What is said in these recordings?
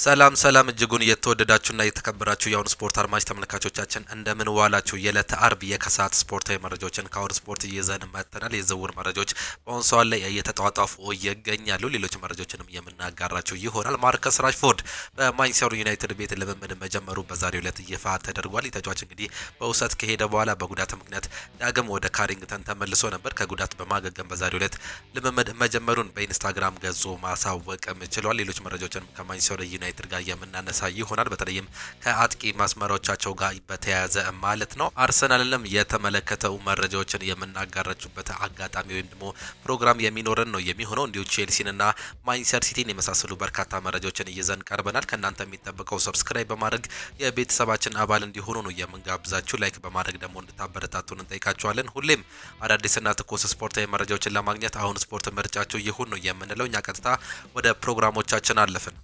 ሰላም ሰላም እጅጉን የተወደዳችሁና የተከበራችሁ የአሁን ስፖርት አድማጭ ተመልካቾቻችን እንደምን ዋላችሁ። የዕለተ አርብ የከሰዓት ስፖርታዊ መረጃዎችን ከአሁን ስፖርት ይዘን መጥተናል። የዝውውር መረጃዎች በአሁኑ ሰዓት ላይ እየተጧጧፉ ይገኛሉ። ሌሎች መረጃዎችንም የምናጋራችሁ ይሆናል። ማርከስ ራሽፎርድ በማንቸስተር ዩናይትድ ቤት ልምምድ መጀመሩ በዛሬው ዕለት ይፋ ተደርጓል። ተጫዋች እንግዲህ በውሰት ከሄደ በኋላ በጉዳት ምክንያት ዳግም ወደ ካሪንግተን ተመልሶ ነበር። ከጉዳት በማገገም በዛሬው ዕለት ልምምድ መጀመሩን በኢንስታግራም ገጹ ማሳወቅም ችሏል። ሌሎች መረጃዎችን ከማንቸስተር ዩናይትድ ጋር የምናነሳ ይሆናል። በተለይም ከአጥቂ ማስመራዎቻቸው ጋር በተያያዘ ማለት ነው። አርሰናልንም የተመለከተው መረጃዎችን የምናጋራችሁበት አጋጣሚ ወይም ደግሞ ፕሮግራም የሚኖረን ነው የሚሆነው። እንዲሁ ቼልሲንና ማንቸስተር ሲቲን የመሳሰሉ በርካታ መረጃዎችን ይዘን ቀርበናል። ከእናንተ የሚጠበቀው ሰብስክራይብ በማድረግ የቤተሰባችን አባል እንዲሆኑ ነው የምንጋብዛችሁ። ላይክ በማድረግ ደግሞ እንድታበረታቱን እንጠይቃችኋለን። ሁሌም አዳዲስና ትኩስ ስፖርታዊ መረጃዎችን ለማግኘት አሁን ስፖርት ምርጫችሁ ይሁን ነው የምንለው። እኛ ቀጥታ ወደ ፕሮግራሞቻችን አለፍን።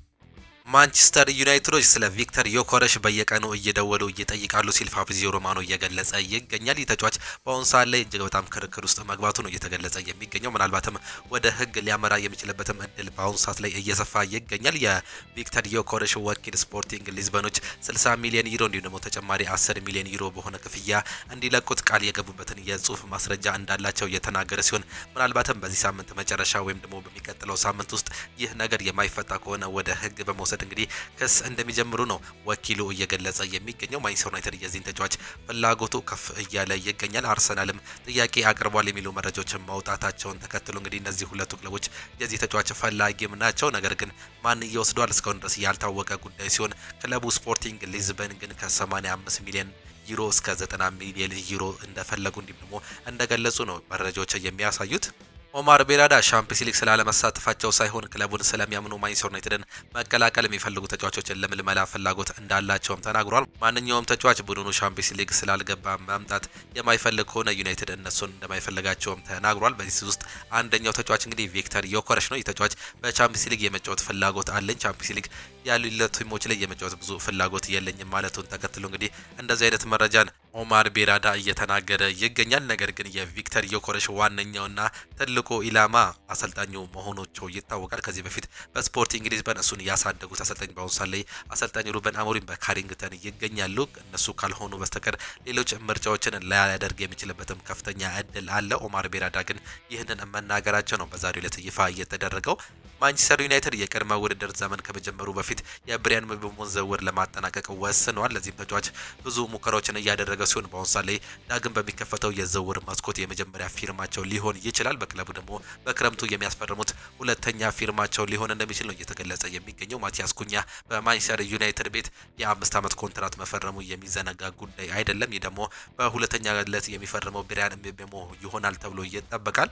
ማንቸስተር ዩናይትዶች ስለ ቪክተር ዮከረስ በየቀኑ እየደወሉ እየጠይቃሉ ሲል ፋብሪዚዮ ሮማኖ እየገለጸ ይገኛል። ተጫዋች በአሁኑ ሰዓት ላይ እጅግ በጣም ክርክር ውስጥ መግባቱ ነው እየተገለጸ የሚገኘው። ምናልባትም ወደ ሕግ ሊያመራ የሚችልበትም እድል በአሁኑ ሰዓት ላይ እየሰፋ ይገኛል። የቪክተር ዮከረስ ወኪል ስፖርቲንግ ሊዝበኖች 60 ሚሊዮን ዩሮ እንዲሁም ደግሞ ተጨማሪ 10 ሚሊዮን ዩሮ በሆነ ክፍያ እንዲለቁት ቃል የገቡበትን የጽሁፍ ማስረጃ እንዳላቸው የተናገረ ሲሆን ምናልባትም በዚህ ሳምንት መጨረሻ ወይም ደግሞ በሚቀጥለው ሳምንት ውስጥ ይህ ነገር የማይፈታ ከሆነ ወደ ሕግ በመውሰድ እንግዲህ ክስ እንደሚጀምሩ ነው ወኪሉ እየገለጸ የሚገኘው። ማንቸስተር ዩናይትድ የዚህን ተጫዋች ፍላጎቱ ከፍ እያለ ይገኛል። አርሰናልም ጥያቄ አቅርቧል የሚሉ መረጃዎችን ማውጣታቸውን ተከትሎ እንግዲህ እነዚህ ሁለቱ ክለቦች የዚህ ተጫዋች ፈላጊም ናቸው። ነገር ግን ማን እየወስዷል እስካሁን ድረስ ያልታወቀ ጉዳይ ሲሆን ክለቡ ስፖርቲንግ ሊዝበን ግን ከ85 ሚሊዮን ዩሮ እስከ 90 ሚሊዮን ዩሮ እንደፈለጉ እንዲሁም ደግሞ እንደገለጹ ነው መረጃዎች የሚያሳዩት። ኦማር ቤራዳ ሻምፒዮንስ ሊግ ስላለመሳተፋቸው ሳይሆን ክለቡን ስለሚያምኑ ማንቸስተር ዩናይትድን መቀላቀል የሚፈልጉ ተጫዋቾችን ለምልመላ ፍላጎት እንዳላቸውም ተናግሯል። ማንኛውም ተጫዋች ቡድኑ ሻምፒዮንስ ሊግ ስላልገባ መምጣት የማይፈልግ ከሆነ ዩናይትድ እነሱን እንደማይፈልጋቸውም ተናግሯል። በዚህ ውስጥ አንደኛው ተጫዋች እንግዲህ ቪክተር ዮከረስ ነው። ተጫዋች በቻምፒዮንስ ሊግ የመጫወት ፍላጎት አለኝ፣ ቻምፒዮንስ ሊግ ያሉ ቲሞች ላይ የመጫወት ብዙ ፍላጎት የለኝም ማለቱን ተከትሎ እንግዲህ እንደዚህ አይነት መረጃን ኦማር ቤራዳ እየተናገረ ይገኛል። ነገር ግን የቪክተር ዮከረስ ዋነኛውና ትልቁ ኢላማ አሰልጣኙ መሆናቸው ይታወቃል። ከዚህ በፊት በስፖርቲንግ ሊዝበን እሱን ያሳደጉት አሰልጣኝ በአሁኑ ሰዓት ላይ አሰልጣኝ ሩበን አሞሪም በካሪንግተን ይገኛሉ። እነሱ ካልሆኑ በስተቀር ሌሎች ምርጫዎችን ላያደርግ የሚችልበትም ከፍተኛ እድል አለ። ኦማር ቤራዳ ግን ይህንን መናገራቸው ነው በዛሬው ዕለት ይፋ እየተደረገው። ማንቸስተር ዩናይትድ የቅድመ ውድድር ዘመን ከመጀመሩ በፊት የብሪያን ምቤሞን ዝውውር ለማጠናቀቅ ወስነዋል። ለዚህም ተጫዋች ብዙ ሙከራዎችን እያደረገ ሲሆን በአሁኑ ሰዓት ላይ ዳግም በሚከፈተው የዝውውር መስኮት የመጀመሪያ ፊርማቸው ሊሆን ይችላል። በክለቡ ደግሞ በክረምቱ የሚያስፈርሙት ሁለተኛ ፊርማቸው ሊሆን እንደሚችል ነው እየተገለጸ የሚገኘው። ማቲያስ ኩኛ በማንቸስተር ዩናይትድ ቤት የ5 ዓመት ኮንትራት መፈረሙ የሚዘነጋ ጉዳይ አይደለም። ይህ ደግሞ በሁለተኛ ዕለት የሚፈርመው ብሪያን ምቤሞ ይሆናል ተብሎ ይጠበቃል።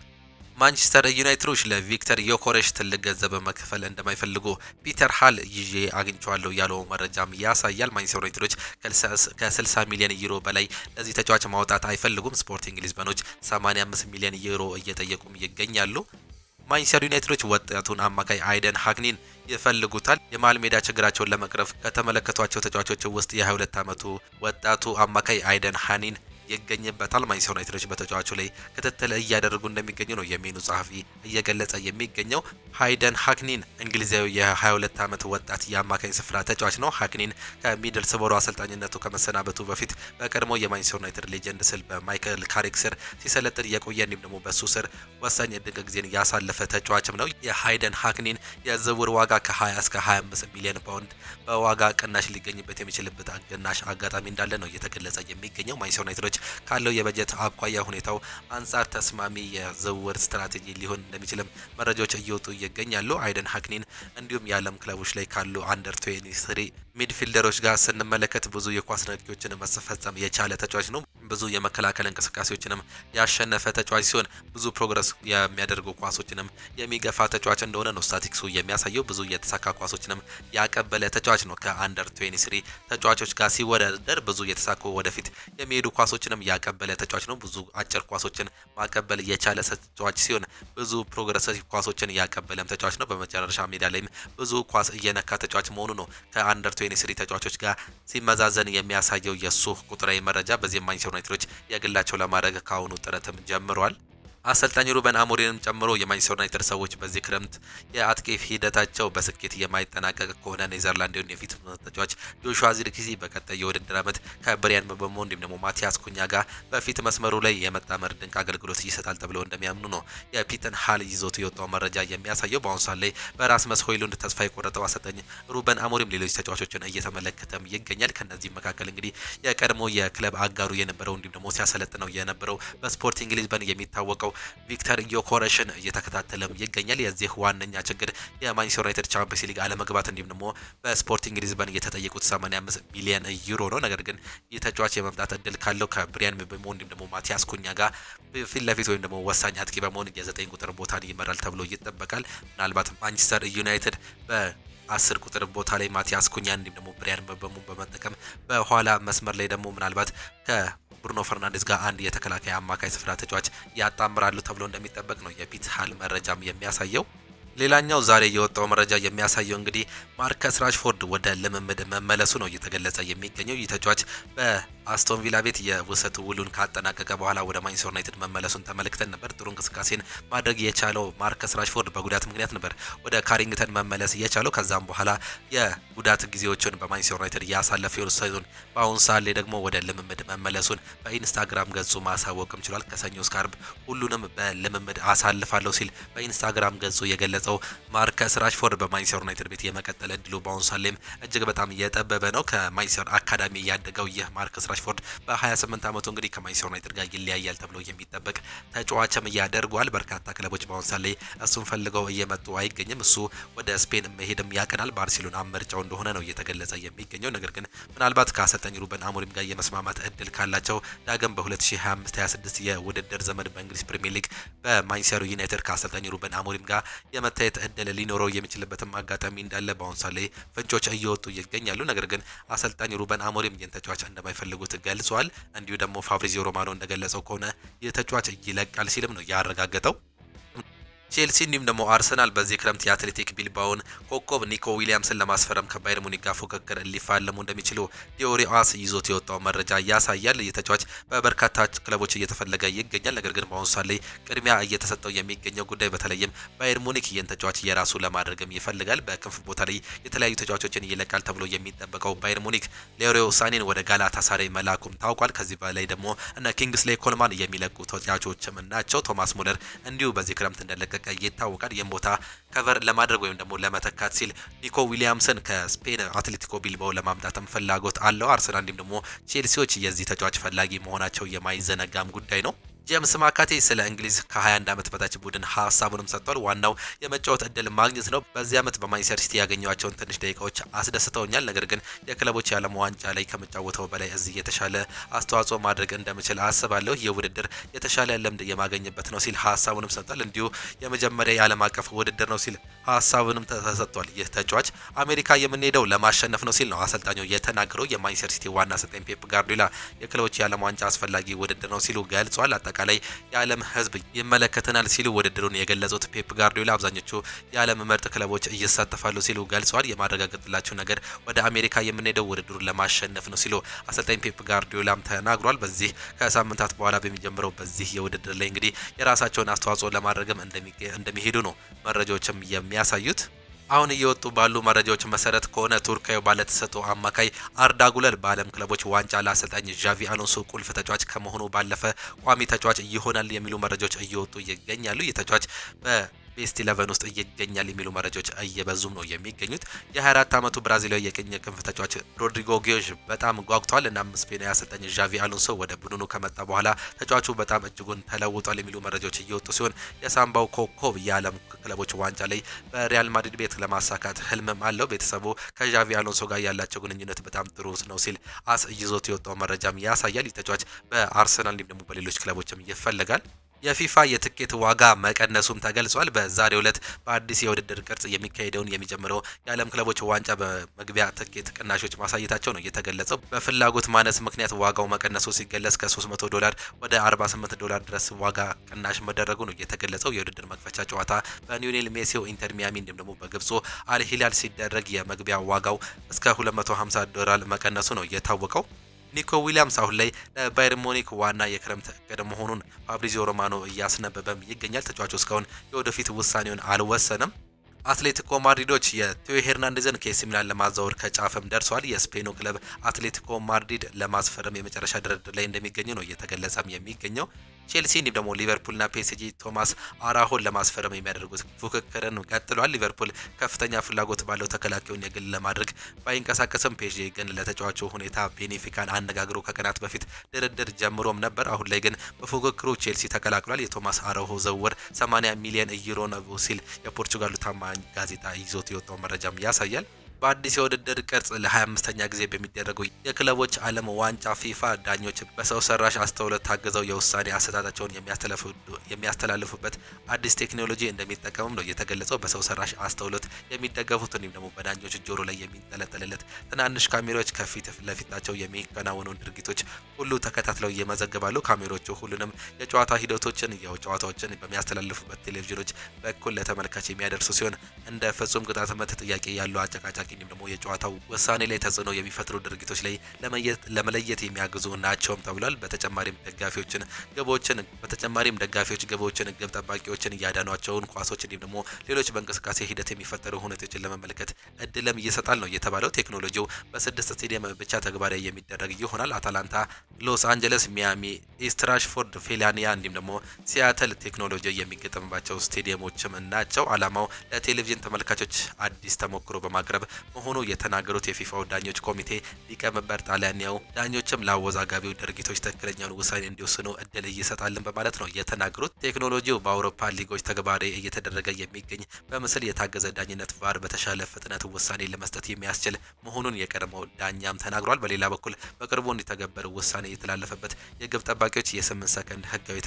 ማንቸስተር ዩናይትዶች ለቪክተር ዮከረስ ትልቅ ገንዘብ መክፈል እንደማይፈልጉ ፒተር ሃል ይዤ አግኝቻለሁ ያለው መረጃም ያሳያል። ማንቸስተር ዩናይትዶች ከ60 ሚሊዮን ዩሮ በላይ ለዚህ ተጫዋች ማውጣት አይፈልጉም። ስፖርቲንግ ሊዝበኖች 85 ሚሊዮን ዩሮ እየጠየቁም ይገኛሉ። ማንቸስተር ዩናይትዶች ወጣቱን አማካይ አይደን ሃግኒን ይፈልጉታል። የመሃል ሜዳ ችግራቸውን ለመቅረፍ ከተመለከቷቸው ተጫዋቾች ውስጥ የ22 ዓመቱ ወጣቱ አማካይ አይደን ሃግኒን ይገኝበታል። ማንቸስተር ዩናይትዶች በተጫዋቹ ላይ ክትትል እያደረጉ እንደሚገኙ ነው የሚኑ ጸሐፊ እየገለጸ የሚገኘው። አይደን ሃግኒን እንግሊዛዊ የ22 ዓመት ወጣት የአማካኝ ስፍራ ተጫዋች ነው። ሃግኒን ከሚድልስብሮ አሰልጣኝነቱ ከመሰናበቱ በፊት በቀድሞ የማንቸስተር ዩናይትድ ሌጀንድ ስል በማይክል ካሪክ ስር ሲሰለጥን የቆየ እንዲሁም ደግሞ በሱ ስር ወሳኝ ድንቅ ጊዜን ያሳለፈ ተጫዋችም ነው። የአይደን ሃግኒን የዝውውር ዋጋ ከ20 እስከ 25 ሚሊዮን ፓውንድ በዋጋ ቅናሽ ሊገኝበት የሚችልበት ቅናሽ አጋጣሚ እንዳለ ነው እየተገለጸ የሚገኘው። ማንቸስተር ዩናይትዶች ካለው የበጀት አኳያ ሁኔታው አንጻር ተስማሚ የዝውውር ስትራቴጂ ሊሆን እንደሚችልም መረጃዎች እየወጡ ይገኛሉ። አይደን ሃግኒን እንዲሁም የዓለም ክለቦች ላይ ካሉ አንደር 23 ሚድፊልደሮች ጋር ስንመለከት ብዙ የኳስ ንክኪዎችን መፈጸም የቻለ ተጫዋች ነው። ብዙ የመከላከል እንቅስቃሴዎችንም ያሸነፈ ተጫዋች ሲሆን ብዙ ፕሮግረስ የሚያደርጉ ኳሶችንም የሚገፋ ተጫዋች እንደሆነ ነው ስታቲክሱ የሚያሳየው። ብዙ የተሳካ ኳሶችንም ያቀበለ ተጫዋች ነው። ከአንደር 23 ተጫዋቾች ጋር ሲወዳደር ብዙ የተሳኩ ወደፊት የሚሄዱ ኳሶችንም ያቀበለ ተጫዋች ነው። ብዙ አጭር ኳሶችን ማቀበል የቻለ ተጫዋች ሲሆን ብዙ ፕሮግረሲቭ ኳሶችን ያቀበለም ተጫዋች ነው። በመጨረሻ ሜዳ ላይም ብዙ ኳስ እየነካ ተጫዋች መሆኑ ነው ከአንደር 23 ተጫዋቾች ጋር ሲመዛዘን የሚያሳየው የሱ ቁጥራዊ መረጃ። በዚህ ማንቸስተር ዩናይትዶች የግላቸው ለማድረግ ካሁኑ ጥረትም ጀምሯል። አሰልጣኝ ሩበን አሞሪምንም ጨምሮ የማንቸስተር ዩናይትድ ሰዎች በዚህ ክረምት የአጥቂ ሂደታቸው በስኬት የማይጠናቀቅ ከሆነ ኔዘርላንዳዊውን የፊት ተጫዋች ጆሹዋ ዚርክዚ በቀጣይ የውድድር ዓመት ከብሪያን ምቤሞ እንዲሁም ደግሞ ማቲያስ ኩኛ ጋር በፊት መስመሩ ላይ የመጣመር ድንቅ አገልግሎት ይሰጣል ተብለው እንደሚያምኑ ነው የፒተን ሃል ይዞት የወጣው መረጃ የሚያሳየው። በአሁኑ ሰዓት ላይ በራስመስ ሆይሉንድ ተስፋ የቆረጠው አሰልጣኝ ሩበን አሞሪም ሌሎች ተጫዋቾችን እየተመለከተም ይገኛል። ከነዚህ መካከል እንግዲህ የቀድሞ የክለብ አጋሩ የነበረው እንዲሁም ደግሞ ሲያሰለጥነው የነበረው በስፖርቲንግ ሊዝበን የሚታወቀው ቪክተር ዮኮሬሽን እየተከታተለም ይገኛል። የዚህ ዋነኛ ችግር የማንቸስተር ዩናይትድ ቻምፒየንስ ሊግ አለመግባት እንዲሁም ደግሞ በስፖርቲንግ ሊዝበን እየተጠየቁት 85 ሚሊዮን ዩሮ ነው። ነገር ግን ይህ ተጫዋች የመምጣት እድል ካለው ከብሪያን ምቤሞ እንዲሁም ደግሞ ማቲያስ ኩኛ ጋር ፊት ለፊት ወይም ደግሞ ወሳኝ አጥቂ በመሆን የ9 ቁጥር ቦታን ይመራል ተብሎ ይጠበቃል። ምናልባት ማንቸስተር ዩናይትድ በ10 ቁጥር ቦታ ላይ ማቲያስ ኩኛ እንዲሁም ደግሞ ብሪያን ምቤሞ በመጠቀም በኋላ መስመር ላይ ደግሞ ምናልባት ብሩኖ ፈርናንዴዝ ጋር አንድ የተከላካይ አማካይ ስፍራ ተጫዋች ያጣምራሉ ተብሎ እንደሚጠበቅ ነው የፒት ሃል መረጃም የሚያሳየው። ሌላኛው ዛሬ የወጣው መረጃ የሚያሳየው እንግዲህ ማርከስ ራሽፎርድ ወደ ልምምድ መመለሱ ነው እየተገለጸ የሚገኘው። ይህ ተጫዋች በአስቶን ቪላ ቤት የውሰት ውሉን ካጠናቀቀ በኋላ ወደ ማንቸስተር ዩናይትድ መመለሱን ተመልክተን ነበር። ጥሩ እንቅስቃሴን ማድረግ የቻለው ማርከስ ራሽፎርድ በጉዳት ምክንያት ነበር ወደ ካሪንግተን መመለስ የቻለው። ከዛም በኋላ የጉዳት ጊዜዎችን በማንቸስተር ዩናይትድ ያሳለፈው ሲሆን በአሁኑ ሰዓት ላይ ደግሞ ወደ ልምምድ መመለሱን በኢንስታግራም ገጹ ማሳወቅም ችሏል። ከሰኞ እስከ አርብ ሁሉንም በልምምድ አሳልፋለሁ ሲል በኢንስታግራም ገጹ የገለጸው ማርከስ ራሽፎርድ በማንቸስተር ዩናይትድ ቤት የመቀጠል እድሉ በአሁኑ ሰዓት ላይም እጅግ በጣም የጠበበ ነው። ከማንቸስተር አካዳሚ ያደገው ይህ ማርከስ ራሽፎርድ በ28 ዓመቱ እንግዲህ ከማንቸስተር ዩናይትድ ጋር ይለያያል ተብሎ የሚጠበቅ ተጫዋችም ያደርገዋል። በርካታ ክለቦች በአሁኑ ሰዓት ላይ እሱን ፈልገው እየመጡ አይገኝም። እሱ ወደ ስፔን መሄድም ያቀናል። ባርሴሎና ምርጫው እንደሆነ ነው እየተገለጸ የሚገኘው። ነገር ግን ምናልባት ከአሰልጣኝ ሩበን አሞሪም ጋር የመስማማት እድል ካላቸው ዳግም በ2025/26 የውድድር ዘመን በእንግሊዝ ፕሪሚየር ሊግ በማንቸስተር ዩናይትድ ከአሰልጣኝ ሩበን አሞሪም ጋር የመታየት እድል ሊኖረው የሚችልበትም አጋጣሚ እንዳለ በአሁኑ ሰዓት ላይ ፍንጮች እየወጡ ይገኛሉ። ነገር ግን አሰልጣኝ ሩበን አሞሪም ይህን ተጫዋች እንደማይፈልጉት ገልጿል። እንዲሁ ደግሞ ፋብሪዚዮ ሮማኖ እንደገለጸው ከሆነ ይህ ተጫዋች ይለቃል ሲልም ነው ያረጋገጠው። ቼልሲ እንዲሁም ደግሞ አርሰናል በዚህ ክረምት የአትሌቲክ ቢልባውን ኮከብ ኒኮ ዊሊያምስን ለማስፈረም ከባየር ሙኒክ ጋር ፉክክር ሊፋለሙ እንደሚችሉ ቲዮሪ አስ ይዞት የወጣው መረጃ ያሳያል። የተጫዋች በበርካታ ክለቦች እየተፈለገ ይገኛል። ነገር ግን በአሁኑ ሰዓት ላይ ቅድሚያ እየተሰጠው የሚገኘው ጉዳይ በተለይም ባየር ሙኒክ ይህን ተጫዋች የራሱ ለማድረግም ይፈልጋል። በክንፍ ቦታ ላይ የተለያዩ ተጫዋቾችን ይለቃል ተብሎ የሚጠበቀው ባየር ሙኒክ ሌሮይ ሳኔን ወደ ጋላታሳራይ መላኩም ታውቋል። ከዚህ በላይ ደግሞ እነ ኪንግስሌይ ኮልማን የሚለቁ ተጫዋቾችም ናቸው። ቶማስ ሙለር እንዲሁ በዚህ ክረምት እንደለቀቀ ይታወቃል። ይህም ቦታ ከቨር ለማድረግ ወይም ደግሞ ለመተካት ሲል ኒኮ ዊሊያምስን ከስፔን አትሌቲኮ ቢልባኦ ለማምጣትም ፍላጎት አለው። አርሰናል እንዲሁም ደግሞ ቼልሲዎች የዚህ ተጫዋች ፈላጊ መሆናቸው የማይዘነጋም ጉዳይ ነው። ጄምስ ማካቴ ስለ እንግሊዝ ከ21 ዓመት በታች ቡድን ሀሳቡንም ሰጥቷል። ዋናው የመጫወት እድል ማግኘት ነው። በዚህ ዓመት በማንቸስተር ሲቲ ያገኘዋቸውን ትንሽ ደቂቃዎች አስደስተውኛል። ነገር ግን የክለቦች የዓለም ዋንጫ ላይ ከመጫወተው በላይ እዚህ የተሻለ አስተዋጽኦ ማድረግ እንደምችል አስባለሁ። የውድድር የተሻለ ልምድ የማገኝበት ነው ሲል ሀሳቡንም ሰጥቷል። እንዲሁ የመጀመሪያ የዓለም አቀፍ ውድድር ነው ሲል ሀሳቡንም ተሰጥቷል። ይህ ተጫዋች አሜሪካ የምንሄደው ለማሸነፍ ነው ሲል ነው አሰልጣኙ የተናገረው። የማንቸስተር ሲቲ ዋና አሰልጣኝ ፔፕ ጋርዲዮላ የክለቦች የዓለም ዋንጫ አስፈላጊ ውድድር ነው ሲሉ ገልጿል። አጠቃላይ የዓለም ሕዝብ ይመለከተናል ሲሉ ውድድሩን የገለጹት ፔፕ ጋርዲዮላ አብዛኞቹ የዓለም ምርጥ ክለቦች ይሳተፋሉ ሲሉ ገልጿል። የማረጋገጥላችሁ ነገር ወደ አሜሪካ የምንሄደው ውድድሩን ለማሸነፍ ነው ሲሉ አሰልጣኝ ፔፕ ጋርዲዮላም ተናግሯል። በዚህ ከሳምንታት በኋላ በሚጀምረው በዚህ የውድድር ላይ እንግዲህ የራሳቸውን አስተዋጽኦ ለማድረግም እንደሚሄዱ ነው መረጃዎችም የሚያሳዩት። አሁን እየወጡ ባሉ መረጃዎች መሰረት ከሆነ ቱርካዊ ባለተሰጥኦ አማካይ አርዳ ጉለር በዓለም ክለቦች ዋንጫ ለአሰልጣኝ ዣቪ አሎንሶ ቁልፍ ተጫዋች ከመሆኑ ባለፈ ቋሚ ተጫዋች ይሆናል የሚሉ መረጃዎች እየወጡ ይገኛሉ። ይህ ተጫዋች ቤስት 11 ውስጥ ይገኛል የሚሉ መረጃዎች እየበዙም ነው የሚገኙት። የ24 ዓመቱ ብራዚላዊ የቀኝ ክንፍ ተጫዋች ሮድሪጎ ጊዮዥ በጣም ጓጉቷል። እናም ስፔናዊ አሰልጣኝ ዣቪ አሎንሶ ወደ ቡድኑ ከመጣ በኋላ ተጫዋቹ በጣም እጅጉን ተለውጧል የሚሉ መረጃዎች እየወጡ ሲሆን የሳምባው ኮከብ የዓለም ክለቦች ዋንጫ ላይ በሪያል ማድሪድ ቤት ለማሳካት ህልምም አለው። ቤተሰቡ ከዣቪ አሎንሶ ጋር ያላቸው ግንኙነት በጣም ጥሩ ነው ሲል አስ ይዞት የወጣው መረጃም ያሳያል። ተጫዋች በአርሰናል እንዲሁም ደግሞ በሌሎች ክለቦችም ይፈልጋል። የፊፋ የትኬት ዋጋ መቀነሱም ተገልጿል። በዛሬው ዕለት በአዲስ የውድድር ቅርጽ የሚካሄደውን የሚጀምረው የዓለም ክለቦች ዋንጫ በመግቢያ ትኬት ቅናሾች ማሳየታቸው ነው የተገለጸው። በፍላጎት ማነስ ምክንያት ዋጋው መቀነሱ ሲገለጽ ከ$300 ወደ $48 ድረስ ዋጋ ቅናሽ መደረጉ ነው የተገለጸው። የውድድር መክፈቻ ጨዋታ በሊዮኔል ሜሲው ኢንተር ሚያሚ እንዲሁም ደግሞ በግብፁ አልሂላል ሲደረግ የመግቢያ ዋጋው እስከ $250 መቀነሱ ነው የታወቀው። ኒኮ ዊሊያምስ አሁን ላይ ለባየር ሙኒክ ዋና የክረምት እቅድ መሆኑን ፋብሪዚዮ ሮማኖ እያስነበበም ይገኛል። ተጫዋቹ እስካሁን የወደፊት ውሳኔውን አልወሰነም። አትሌቲኮ ማድሪዶች የቴዮ ሄርናንዴዝን ከኤሲ ሚላን ለማዛወር ከጫፍም ደርሷል። የስፔኑ ክለብ አትሌቲኮ ማድሪድ ለማስፈረም የመጨረሻ ድርድር ላይ እንደሚገኙ ነው እየተገለጸም የሚገኘው። ቼልሲ እንዲሁም ደግሞ ሊቨርፑልና ፒኤስጂ ቶማስ አራሆን ለማስፈረም የሚያደርጉት ፉክክርን ቀጥሏል። ሊቨርፑል ከፍተኛ ፍላጎት ባለው ተከላካዩን የግል ለማድረግ ባይንቀሳቀስም ፒኤስጂ ግን ለተጫዋቹ ሁኔታ ቤኔፊካን አነጋግሮ ከቀናት በፊት ድርድር ጀምሮም ነበር። አሁን ላይ ግን በፉክክሩ ቼልሲ ተቀላቅሏል። የቶማስ አራሆ ዝውውር 80 ሚሊዮን ዩሮ ነው ሲል የፖርቹጋሉ ታማኝ ጋዜጣ ይዞት የወጣው መረጃም ያሳያል። በአዲስ የውድድር ቅርጽ ለ25ኛ ጊዜ በሚደረገው የክለቦች ዓለም ዋንጫ ፊፋ ዳኞች በሰው ሰራሽ አስተውሎት ታግዘው የውሳኔ አሰጣጣቸውን የሚያስተላልፉበት አዲስ ቴክኖሎጂ እንደሚጠቀሙም ነው የተገለጸው። በሰው ሰራሽ አስተውሎት የሚደገፉት እንዲሁም ደግሞ በዳኞች ጆሮ ላይ የሚንጠለጠልለት ትናንሽ ካሜራዎች ከፊት ለፊታቸው የሚከናወኑ ድርጊቶች ሁሉ ተከታትለው ይመዘግባሉ። ካሜራዎቹ ሁሉንም የጨዋታ ሂደቶችን የጨዋታዎችን በሚያስተላልፉበት ቴሌቪዥኖች በኩል ለተመልካች የሚያደርሱ ሲሆን እንደ ፍጹም ቅጣት ምት ጥያቄ ያለው አጨቃጫቂ እንዲሁም ደግሞ የጨዋታው ውሳኔ ላይ ተጽዕኖ የሚፈጥሩ ድርጊቶች ላይ ለመለየት የሚያግዙ ናቸውም ተብሏል። በተጨማሪም ደጋፊዎች ግቦችን፣ ግብ ጠባቂዎችን እያዳኗቸውን ኳሶች እንዲሁም ደግሞ ሌሎች በእንቅስቃሴ ሂደት የሚፈጠሩ ሁኔታዎችን ለመመልከት እድልም ይሰጣል ነው የተባለው። ቴክኖሎጂው በ6 ስቴዲየም ብቻ ተግባራዊ የሚደረግ ይሆናል። አታላንታ፣ ሎስ አንጀለስ፣ ሚያሚ፣ ኢስትራሽፎርድ፣ ፌላኒያ እንዲሁም ደግሞ ሲያትል ቴክኖሎጂ የሚገጠምባቸው ስቴዲየሞችም ናቸው። አላማው ለቴሌቪዥን ተመልካቾች አዲስ ተሞክሮ በማቅረብ መሆኑ የተናገሩት የፊፋው ዳኞች ኮሚቴ ሊቀመንበር ጣሊያኒያው ዳኞችም ለአወዛጋቢው ድርጊቶች ትክክለኛውን ውሳኔ እንዲወስኑ እድል ይሰጣልን በማለት ነው የተናገሩት። ቴክኖሎጂው በአውሮፓ ሊጎች ተግባራዊ እየተደረገ የሚገኝ በምስል የታገዘ ዳኝነት ቫር በተሻለ ፍጥነት ውሳኔ ለመስጠት የሚያስችል መሆኑን የቀድሞው ዳኛም ተናግሯል። በሌላ በኩል በቅርቡ እንዲተገበር ውሳኔ የተላለፈበት የግብ ጠባቂዎች የ8 ሰከንድ ህጋዊ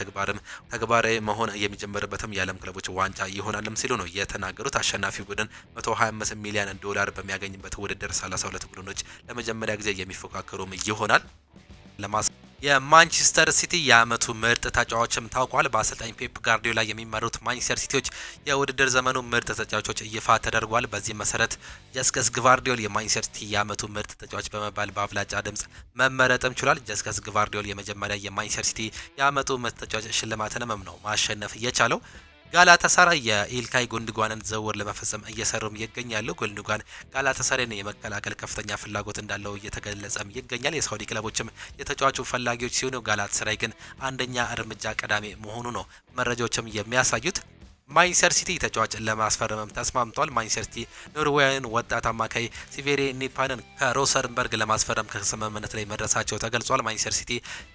ተግባራዊ መሆን የሚጀምርበትም የዓለም ክለቦች ዋንጫ ይሆናልም ሲሉ ነው የተናገሩት። አሸናፊ ቡድን 125 ሚሊዮን ዶላር በሚያገኝበት ውድድር 32 ቡድኖች ለመጀመሪያ ጊዜ የሚፎካከሩም ይሆናል። የማንቸስተር ሲቲ የአመቱ ምርጥ ተጫዋችም ታውቋል። በአሰልጣኝ ፔፕ ጋርዲዮላ የሚመሩት ማንቸስተር ሲቲዎች የውድድር ዘመኑ ምርጥ ተጫዋቾች ይፋ ተደርጓል። በዚህ መሰረት ጀስከስ ግቫርዲዮል የማንቸስተር ሲቲ የአመቱ ምርጥ ተጫዋች በመባል በአብላጫ ድምጽ መመረጥም ችሏል። ጀስከስ ግቫርዲዮል የመጀመሪያ የማንቸስተር ሲቲ የአመቱ ምርጥ ተጫዋች ሽልማትንም ነው ማሸነፍ የቻለው። ጋላታሳራይ የኢልካይ ጉንድጓንን ዝውውር ለመፈጸም እየሰሩም ይገኛሉ። ጉንድጓን ጋላታሳራይን የመከላከል ከፍተኛ ፍላጎት እንዳለው እየተገለጸም ይገኛል። የሳውዲ ክለቦችም የተጫዋቹ ፈላጊዎች ሲሆኑ ጋላታሳራይ ግን አንደኛ እርምጃ ቀዳሚ መሆኑ ነው መረጃዎችም የሚያሳዩት። ማንቸስተር ሲቲ ተጫዋች ለማስፈረምም ተስማምቷል። ማንቸስተር ሲቲ ኖርዌያዊን ወጣት አማካይ ሲቬሬ ኒፓንን ከሮሰንበርግ ለማስፈረም ከስምምነት ላይ መድረሳቸው ተገልጿል። ማንቸስተር ሲቲ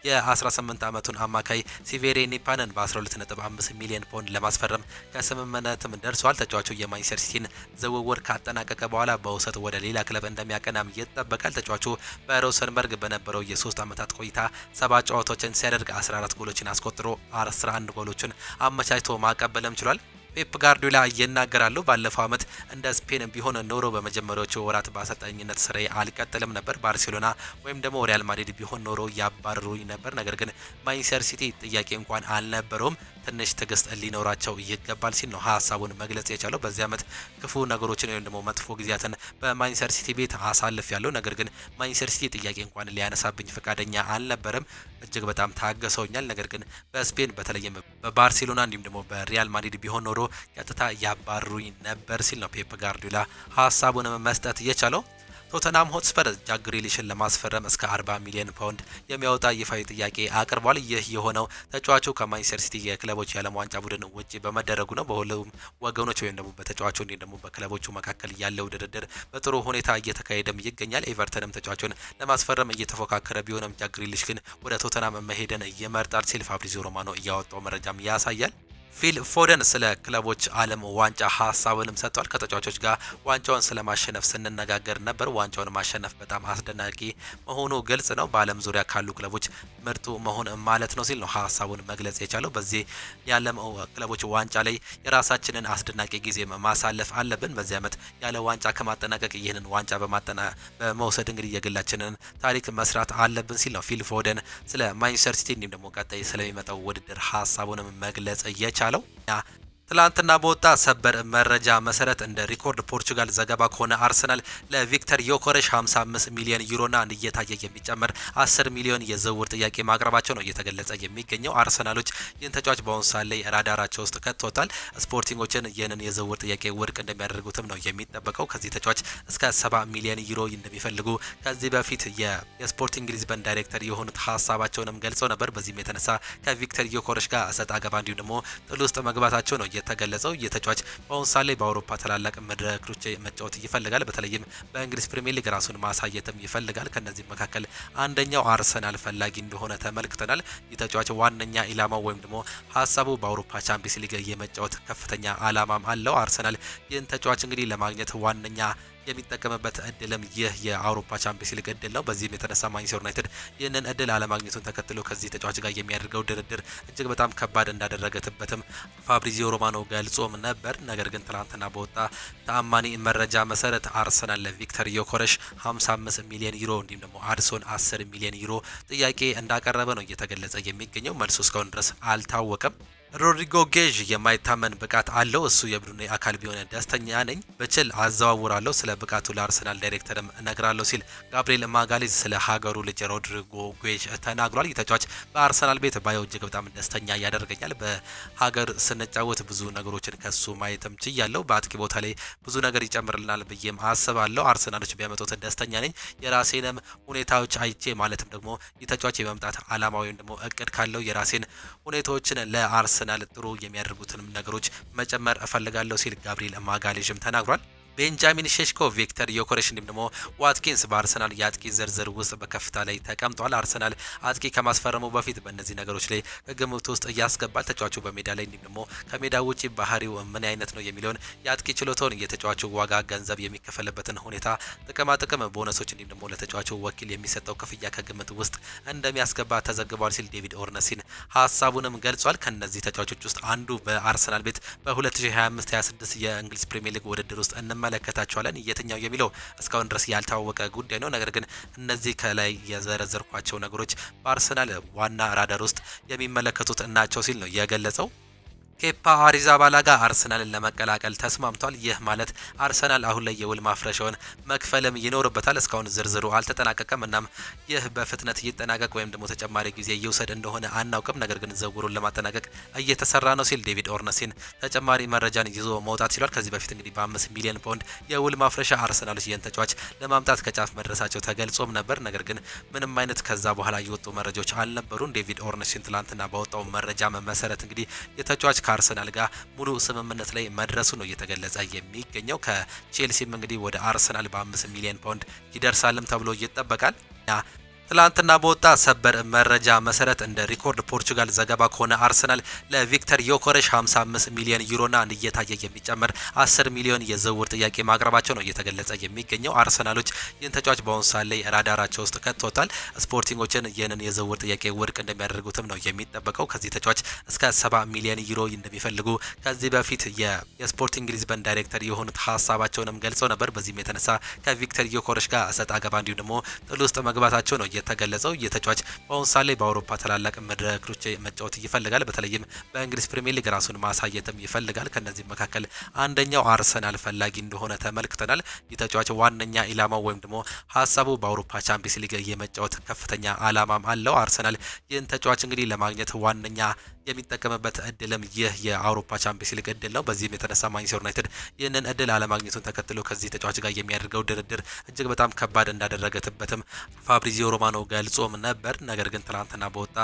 የ18 ዓመቱን አማካይ ሲቬሬ ኒፓንን በ12.5 ሚሊዮን ፓውንድ ለማስፈረም ከስምምነትም ደርሷል። ተጫዋቹ የማንቸስተር ሲቲን ዝውውር ካጠናቀቀ በኋላ በውሰት ወደ ሌላ ክለብ እንደሚያቀናም ይጠበቃል። ተጫዋቹ በሮሰንበርግ በነበረው የ3 ዓመታት ቆይታ 7 ጨዋታዎችን ሲያደርግ 14 ጎሎችን አስቆጥሮ 11 ጎሎችን አመቻችቶ ማቀበልም ችሏል። ፔፕ ጋርዲዮላ ይናገራሉ። ባለፈው አመት እንደ ስፔን ቢሆን ኖሮ በመጀመሪያዎቹ ወራት በአሰልጣኝነት ስራዬ አልቀጥልም ነበር። ባርሴሎና ወይም ደግሞ ሪያል ማድሪድ ቢሆን ኖሮ ያባረሩኝ ነበር። ነገር ግን ማንቸስተር ሲቲ ጥያቄ እንኳን አልነበረውም። ትንሽ ትዕግስት ሊኖራቸው ይገባል ሲል ነው ሀሳቡን መግለጽ የቻለው። በዚህ አመት ክፉ ነገሮችን ወይም ደግሞ መጥፎ ጊዜያትን በማንቸስተር ሲቲ ቤት አሳልፍ ያለው፣ ነገር ግን ማንቸስተር ሲቲ ጥያቄ እንኳን ሊያነሳብኝ ፈቃደኛ አልነበረም። እጅግ በጣም ታገሰውኛል። ነገር ግን በስፔን በተለይም በባርሴሎና እንዲሁም ደግሞ በሪያል ማድሪድ ቢሆን ኖሮ ቀጥታ ያባሩኝ ነበር ሲል ነው ፔፕ ጋርዲዮላ ሀሳቡን መስጠት የቻለው። ቶተናም ሆትስፐር ጃክ ግሪሊሽን ለማስፈረም እስከ 40 ሚሊዮን ፓውንድ የሚያወጣ ይፋዊ ጥያቄ አቅርቧል። ይህ የሆነው ተጫዋቹ ከማንቸስተር ሲቲ የክለቦች የዓለም ዋንጫ ቡድን ውጪ በመደረጉ ነው። በሁሉም ወገኖች ወይም ደግሞ በተጫዋቹ እንዲሁም ደግሞ በክለቦቹ መካከል ያለው ድርድር በጥሩ ሁኔታ እየተካሄደም ይገኛል። ኤቨርተንም ተጫዋቹን ለማስፈረም እየተፎካከረ ቢሆንም ጃክ ግሪሊሽ ግን ወደ ቶተናም መሄድን ይመርጣል ሲል ፋብሪዚዮ ሮማኖ እያወጣው መረጃም ያሳያል። ፊል ፎደን ስለ ክለቦች ዓለም ዋንጫ ሀሳቡንም ሰጥቷል። ከተጫዋቾች ጋር ዋንጫውን ስለማሸነፍ ስንነጋገር ነበር። ዋንጫውን ማሸነፍ በጣም አስደናቂ መሆኑ ግልጽ ነው። በዓለም ዙሪያ ካሉ ክለቦች ምርጡ መሆን ማለት ነው ሲል ነው ሀሳቡን መግለጽ የቻለው። በዚህ የዓለም ክለቦች ዋንጫ ላይ የራሳችንን አስደናቂ ጊዜ ማሳለፍ አለብን። በዚህ ዓመት ያለ ዋንጫ ከማጠናቀቅ ይህንን ዋንጫ በመውሰድ እንግዲህ የግላችንን ታሪክ መስራት አለብን ሲል ነው ፊል ፎደን ስለ ማንቸስተር ሲቲ እንዲሁም ደግሞ ቀጣይ ስለሚመጣው ውድድር ሀሳቡንም መግለጽ የቻለው። ትላንትና በወጣ ሰበር መረጃ መሰረት እንደ ሪኮርድ ፖርቹጋል ዘገባ ከሆነ አርሰናል ለቪክተር ዮከረስ 55 ሚሊዮን ዩሮና እየታየ የሚጨመር 10 ሚሊዮን የዝውውር ጥያቄ ማቅረባቸው ነው እየተገለጸ የሚገኘው። አርሰናሎች ይህን ተጫዋች በአሁኑ ሰዓት ላይ ራዳራቸው ውስጥ ከቶታል። ስፖርቲንጎችን ይህንን የዝውውር ጥያቄ ውድቅ እንደሚያደርጉትም ነው የሚጠበቀው። ከዚህ ተጫዋች እስከ 70 ሚሊዮን ዩሮ እንደሚፈልጉ ከዚህ በፊት የስፖርቲንግ ሊዝበን ዳይሬክተር የሆኑት ሀሳባቸውንም ገልጸው ነበር። በዚህም የተነሳ ከቪክተር ዮከረስ ጋር እሰጥ አገባ እንዲሁም ደግሞ ጥል ውስጥ መግባታቸው ነው የተገለጸው። የተጫዋች በአሁኑ ሰዓት ላይ በአውሮፓ ታላላቅ መድረኮች መጫወት ይፈልጋል። በተለይም በእንግሊዝ ፕሪሚየር ሊግ ራሱን ማሳየትም ይፈልጋል። ከነዚህ መካከል አንደኛው አርሰናል ፈላጊ እንደሆነ ተመልክተናል። የተጫዋች ዋነኛ ኢላማው ወይም ደግሞ ሀሳቡ በአውሮፓ ቻምፒየንስ ሊግ የመጫወት ከፍተኛ አላማም አለው። አርሰናል ይህን ተጫዋች እንግዲህ ለማግኘት ዋነኛ የሚጠቀምበት እድልም ይህ የአውሮፓ ቻምፒየንስ ሊግ እድል ነው። በዚህም የተነሳ ማንቸስተር ዩናይትድ ይህንን እድል አለማግኘቱን ተከትሎ ከዚህ ተጫዋች ጋር የሚያደርገው ድርድር እጅግ በጣም ከባድ እንዳደረገበትም ፋብሪዚዮ ሮማኖ ገልጾም ነበር። ነገር ግን ትናንትና በወጣ ተአማኒ መረጃ መሰረት አርሰናል ለቪክተር ዮከረስ 55 ሚሊዮን ዩሮ እንዲሁም ደግሞ አድሶን 10 ሚሊዮን ዩሮ ጥያቄ እንዳቀረበ ነው እየተገለጸ የሚገኘው። መልሱ እስካሁን ድረስ አልታወቀም። ሮድሪጎ ጌዥ የማይታመን ብቃት አለው። እሱ የቡድኑ አካል ቢሆን ደስተኛ ነኝ፣ በችል አዘዋውራለሁ፣ ስለ ብቃቱ ለአርሰናል ዳይሬክተርም እነግራለሁ ሲል ጋብሪኤል ማጋሌዝ ስለ ሀገሩ ልጅ ሮድሪጎ ጌዥ ተናግሯል። የተጫዋች በአርሰናል ቤት ባየው እጅግ በጣም ደስተኛ ያደርገኛል። በሀገር ስንጫወት ብዙ ነገሮችን ከሱ ማየትም ችያለሁ። በአጥቂ ቦታ ላይ ብዙ ነገር ይጨምርልናል ብዬም አስባለሁ። አርሰናሎች ቢያመጡት ደስተኛ ነኝ። የራሴንም ሁኔታዎች አይቼ ማለትም ደግሞ የተጫዋች የመምጣት አላማ ወይም ደግሞ እቅድ ካለው የራሴን ሁኔታዎችን ለአርሰናል ጥሩ የሚያደርጉትንም ነገሮች መጨመር እፈልጋለሁ ሲል ጋብሪኤል ማጋሌዥም ተናግሯል። ቤንጃሚን ሼሽኮ፣ ቪክተር ዮከረስ እንዲሁም ደግሞ ዋትኪንስ በአርሰናል የአጥቂ ዝርዝር ውስጥ በከፍታ ላይ ተቀምጧል። አርሰናል አጥቂ ከማስፈረሙ በፊት በእነዚህ ነገሮች ላይ ከግምት ውስጥ እያስገባል። ተጫዋቹ በሜዳ ላይ እንዲሁም ደግሞ ከሜዳ ውጪ ባህሪው ምን አይነት ነው የሚለውን የአጥቂ ችሎታውን፣ የተጫዋቹ ዋጋ፣ ገንዘብ የሚከፈልበትን ሁኔታ፣ ጥቅም ቦነሶች እንዲሁም ደግሞ ለተጫዋቹ ወኪል የሚሰጠው ክፍያ ከግምት ውስጥ እንደሚያስገባ ተዘግቧል ሲል ዴቪድ ኦርነስቲን ሀሳቡንም ገልጿል። ከነዚህ ተጫዋቾች ውስጥ አንዱ በአርሰናል ቤት በ2025/26 የእንግሊዝ ፕሪሚየር ሊግ ውድድር ውስጥ እንመለከታቸዋለን። የትኛው የሚለው እስካሁን ድረስ ያልታወቀ ጉዳይ ነው። ነገር ግን እነዚህ ከላይ የዘረዘርኳቸው ነገሮች በአርሰናል ዋና ራዳር ውስጥ የሚመለከቱት ናቸው ሲል ነው የገለጸው። ኬፓ አሪዛባላጋ አርሰናልን ለመቀላቀል ተስማምቷል። ይህ ማለት አርሰናል አሁን ላይ የውል ማፍረሻውን መክፈልም ይኖርበታል። እስካሁን ዝርዝሩ አልተጠናቀቀም። እናም ይህ በፍጥነት ይጠናቀቅ ወይም ደግሞ ተጨማሪ ጊዜ ይውሰድ እንደሆነ አናውቅም። ነገር ግን ዝውውሩን ለማጠናቀቅ እየተሰራ ነው ሲል ዴቪድ ኦርነስቲን ተጨማሪ መረጃን ይዞ መውጣት ችሏል። ከዚህ በፊት እንግዲህ በ5 ሚሊዮን ፓውንድ የውል ማፍረሻ አርሰናሎች ይህን ተጫዋች ለማምጣት ከጫፍ መድረሳቸው ተገልጾም ነበር። ነገር ግን ምንም አይነት ከዛ በኋላ የወጡ መረጃዎች አልነበሩም። ዴቪድ ኦርነስቲን ትላንትና ባወጣው መረጃ መሰረት እንግዲህ የተጫዋች ከአርሰናል ጋር ሙሉ ስምምነት ላይ መድረሱ ነው እየተገለጸ የሚገኘው። ከቼልሲም እንግዲህ ወደ አርሰናል በ5 ሚሊዮን ፓውንድ ይደርሳልም ተብሎ ይጠበቃል። ትላንትና በወጣ ሰበር መረጃ መሰረት እንደ ሪኮርድ ፖርቹጋል ዘገባ ከሆነ አርሰናል ለቪክተር ዮከረስ 55 ሚሊዮን ዩሮና እየታየ የሚጨመር 10 ሚሊዮን የዝውውር ጥያቄ ማቅረባቸው ነው እየተገለጸ የሚገኘው። አርሰናሎች ይህን ተጫዋች በአሁኑ ሰዓት ላይ ራዳራቸው ውስጥ ከቶታል። ስፖርቲንጎችን ይህንን የዝውውር ጥያቄ ውድቅ እንደሚያደርጉትም ነው የሚጠበቀው። ከዚህ ተጫዋች እስከ 70 ሚሊዮን ዩሮ እንደሚፈልጉ ከዚህ በፊት የስፖርቲንግ ሊዝበን ዳይሬክተር የሆኑት ሀሳባቸውንም ገልጸው ነበር። በዚህም የተነሳ ከቪክተር ዮከረስ ጋር እሰጥ አገባ እንዲሁም ደግሞ ጥል ውስጥ መግባታቸው ነው የተገለጸው። የተጫዋች በአሁኑ ሰዓት ላይ በአውሮፓ ታላላቅ መድረኮች መጫወት ይፈልጋል። በተለይም በእንግሊዝ ፕሪሚየር ሊግ ራሱን ማሳየትም ይፈልጋል። ከነዚህ መካከል አንደኛው አርሰናል ፈላጊ እንደሆነ ተመልክተናል። የተጫዋች ዋነኛ ኢላማው ወይም ደግሞ ሀሳቡ በአውሮፓ ቻምፒየንስ ሊግ የመጫወት ከፍተኛ አላማም አለው። አርሰናል ይህን ተጫዋች እንግዲህ ለማግኘት ዋነኛ የሚጠቀምበት እድልም ይህ የአውሮፓ ቻምፒየንስ ሊግ እድል ነው። በዚህም የተነሳ ማንቸስተር ዩናይትድ ይህንን እድል አለማግኘቱን ተከትሎ ከዚህ ተጫዋች ጋር የሚያደርገው ድርድር እጅግ በጣም ከባድ እንዳደረገበትም ፋብሪዚዮ ሮማኖ ገልጾም ነበር። ነገር ግን ትናንትና በወጣ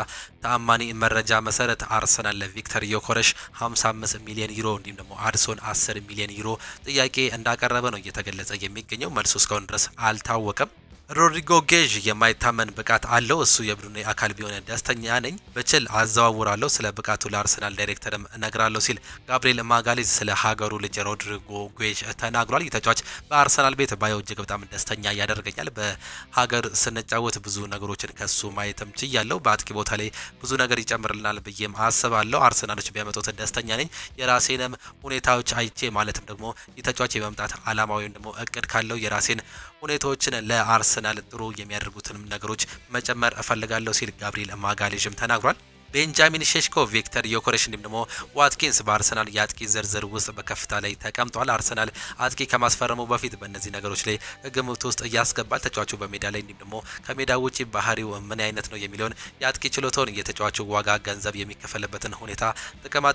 ተአማኒ መረጃ መሰረት አርሰናል ለቪክተር ዮከረስ 55 ሚሊዮን ዩሮ እንዲሁም ደግሞ አድሶን 10 ሚሊዮን ዩሮ ጥያቄ እንዳቀረበ ነው እየተገለጸ የሚገኘው። መልሱ እስካሁን ድረስ አልታወቀም። ሮድሪጎ ጌዥ የማይታመን ብቃት አለው። እሱ የቡድኑ አካል ቢሆን ደስተኛ ነኝ፣ በችል አዘዋውራለሁ፣ ስለ ብቃቱ ለአርሰናል ዳይሬክተርም እነግራለሁ ሲል ጋብሪኤል ማጋሌዝ ስለ ሀገሩ ልጅ ሮድሪጎ ጌዥ ተናግሯል። የተጫዋች በአርሰናል ቤት ባየው እጅግ በጣም ደስተኛ ያደርገኛል። በሀገር ስንጫወት ብዙ ነገሮችን ከሱ ማየትም ችያለሁ። በአጥቂ ቦታ ላይ ብዙ ነገር ይጨምርልናል ብዬም አስባለሁ። አርሰናሎች ቢያመጡት ደስተኛ ነኝ። የራሴንም ሁኔታዎች አይቼ ማለትም ደግሞ የተጫዋች የመምጣት አላማ ወይም ደግሞ እቅድ ካለው የራሴን ሁኔታዎችን ለአርሰናል ጥሩ የሚያደርጉትንም ነገሮች መጨመር እፈልጋለሁ ሲል ጋብሪኤል ማጋሌዥም ተናግሯል። ቤንጃሚን ሼሽኮ፣ ቪክተር ዮከሬሽ እንዲሁም ደግሞ ዋትኪንስ በአርሰናል የአጥቂ ዝርዝር ውስጥ በከፍታ ላይ ተቀምጧል። አርሰናል አጥቂ ከማስፈረሙ በፊት በእነዚህ ነገሮች ላይ ግምት ውስጥ እያስገባል። ተጫዋቹ በሜዳ ላይ እንዲሁም ደግሞ ከሜዳ ውጪ ባህሪው ምን አይነት ነው የሚለውን የአጥቂ ችሎታውን፣ የተጫዋቹ ዋጋ፣ ገንዘብ የሚከፈልበትን ሁኔታ፣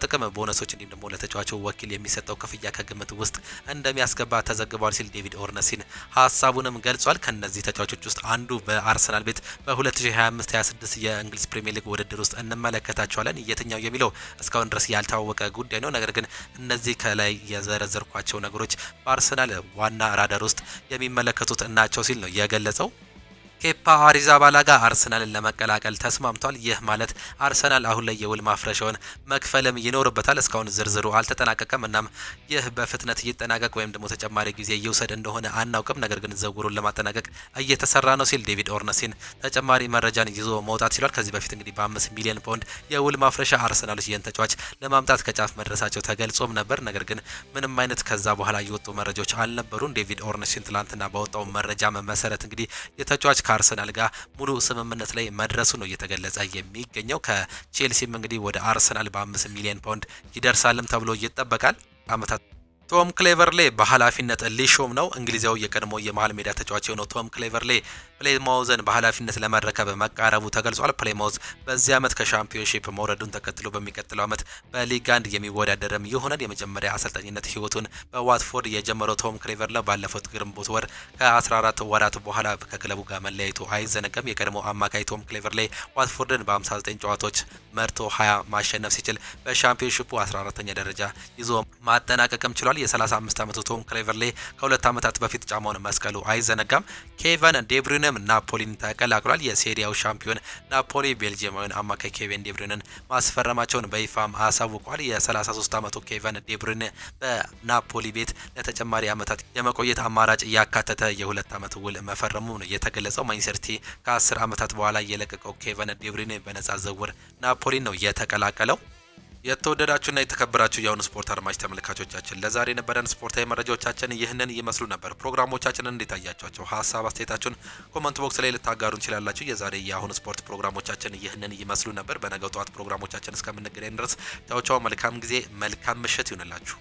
ጥቅም ቦነሶች እንዲሁም ደግሞ ለተጫዋቹ ወኪል የሚሰጠው ክፍያ ከግምት ውስጥ እንደሚያስገባ ተዘግቧል ሲል ዴቪድ ኦርነስቲን ሀሳቡንም ገልጿል። ከነዚህ ተጫዋቾች ውስጥ አንዱ በአርሰናል ቤት በ2025/26 የእንግሊዝ ፕሪሚየር ሊግ ውድድር ውስጥ እንመለከታቸዋለን። የትኛው የሚለው እስካሁን ድረስ ያልታወቀ ጉዳይ ነው። ነገር ግን እነዚህ ከላይ የዘረዘርኳቸው ነገሮች በአርሰናል ዋና ራዳር ውስጥ የሚመለከቱት ናቸው ሲል ነው የገለጸው። ኬፓ አሪዛባላጋ አርሰናልን ለመቀላቀል ተስማምቷል። ይህ ማለት አርሰናል አሁን ላይ የውል ማፍረሻውን መክፈልም ይኖርበታል። እስካሁን ዝርዝሩ አልተጠናቀቀም። እናም ይህ በፍጥነት ይጠናቀቅ ወይም ደግሞ ተጨማሪ ጊዜ ይውሰድ እንደሆነ አናውቅም። ነገር ግን ዝውውሩን ለማጠናቀቅ እየተሰራ ነው ሲል ዴቪድ ኦርነስቲን ተጨማሪ መረጃን ይዞ መውጣት ችሏል። ከዚህ በፊት እንግዲህ በ5 ሚሊዮን ፓውንድ የውል ማፍረሻ አርሰናሎች ይህን ተጫዋች ለማምጣት ከጫፍ መድረሳቸው ተገልጾም ነበር። ነገር ግን ምንም አይነት ከዛ በኋላ የወጡ መረጃዎች አልነበሩም። ዴቪድ ኦርነስቲን ትላንትና ባወጣው መረጃ መሰረት እንግዲህ የተጫዋች ከአርሰናል ጋር ሙሉ ስምምነት ላይ መድረሱ ነው እየተገለጸ የሚገኘው። ከቼልሲም እንግዲህ ወደ አርሰናል በ5 ሚሊዮን ፓውንድ ይደርሳልም ተብሎ ይጠበቃል። አመታት ቶም ክሌቨርሌ በኃላፊነት ሊሾም ነው። እንግሊዛዊ የቀድሞ የመሃል ሜዳ ተጫዋች የሆነው ቶም ክሌቨርሌ ፕሌይማውዝን በኃላፊነት ለመረከብ መቃረቡ ተገልጿል። ፕሌይማውዝ በዚህ አመት ከሻምፒዮንሺፕ መውረዱን ተከትሎ በሚቀጥለው አመት በሊግ 1 የሚወዳደርም ይሆናል። የመጀመሪያ አሰልጣኝነት ህይወቱን በዋትፎርድ የጀመረው ቶም ክሌቨርሌ ባለፈው ግንቦት ወር ከ14 ወራት በኋላ ከክለቡ ጋር መለያየቱ አይዘነጋም። የቀድሞ አማካይ ቶም ክሌቨርሌ ዋትፎርድን በ59 ጨዋታዎች መርቶ 20 ማሸነፍ ሲችል በሻምፒዮንሺፑ 14ኛ ደረጃ ይዞ ማጠናቀቅም ችሏል። የ35 ዓመቱ ቶም ክሌቨርሌ ከ2 ዓመታት በፊት ጫማውን መስቀሉ አይዘነጋም። ኬቨን ዴብሩይንም ናፖሊን ተቀላቅሏል። የሴሪያው ሻምፒዮን ናፖሊ ቤልጂየማዊን አማካይ ኬቨን ዴብሩይንን ማስፈረማቸውን በይፋም አሳውቋል። የ33 ዓመቱ ኬቨን ዴብሩይን በናፖሊ ቤት ለተጨማሪ ዓመታት የመቆየት አማራጭ ያካተተ የ2 ዓመት ውል መፈረሙ ነው የተገለጸው። ማንቸስተር ሲቲ ከ10 ዓመታት በኋላ የለቀቀው ኬቨን ዴብሩይን በነጻ ዝውውር ናፖሊን ነው የተቀላቀለው። የተወደዳችሁና የተከበራችሁ የአሁኑ ስፖርት አድማጭ ተመልካቾቻችን ለዛሬ የነበረን ስፖርታዊ መረጃዎቻችን ይህንን ይመስሉ ነበር። ፕሮግራሞቻችንን እንዴት አያችኋቸው? ሀሳብ አስተያየታችሁን ኮሜንት ቦክስ ላይ ልታጋሩ እንችላላችሁ። የዛሬ የአሁኑ ስፖርት ፕሮግራሞቻችን ይህንን ይመስሉ ነበር። በነገው ጠዋት ፕሮግራሞቻችን እስከምንገናኝ ድረስ ቻው ቻው። መልካም ጊዜ፣ መልካም ምሽት ይሁንላችሁ።